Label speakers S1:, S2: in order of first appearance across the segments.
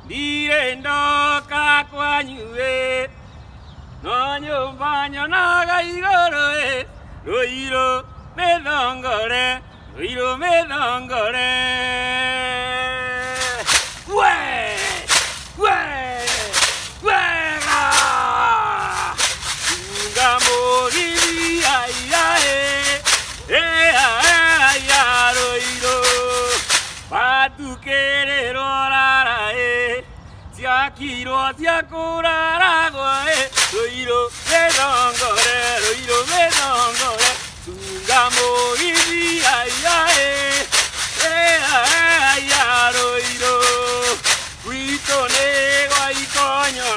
S1: ndirendoka kwanyue no nyumba nyonaga igũrũ rũirũ mĩthongore rũirũ mĩthongore wega tunga mũgithi aya rũirũ watukĩrĩrwo rara ciakirwo cia kũraragwo rũirũ mĩthongore tunga mũgithi aya rũirũ gwitũ nĩ gwa ikonyo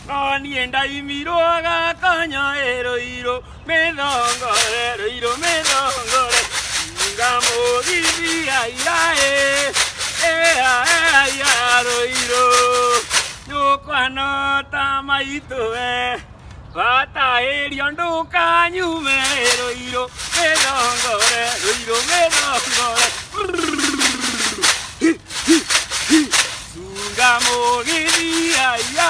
S1: no niĩ ndaimirwo gakonyo rũirũ mĩthongore tunga mũgithi aya rũirũ nyũkwana ta maitũ watahĩrio ndũkanyume rũirũ mĩthongore tunga mũgithi aya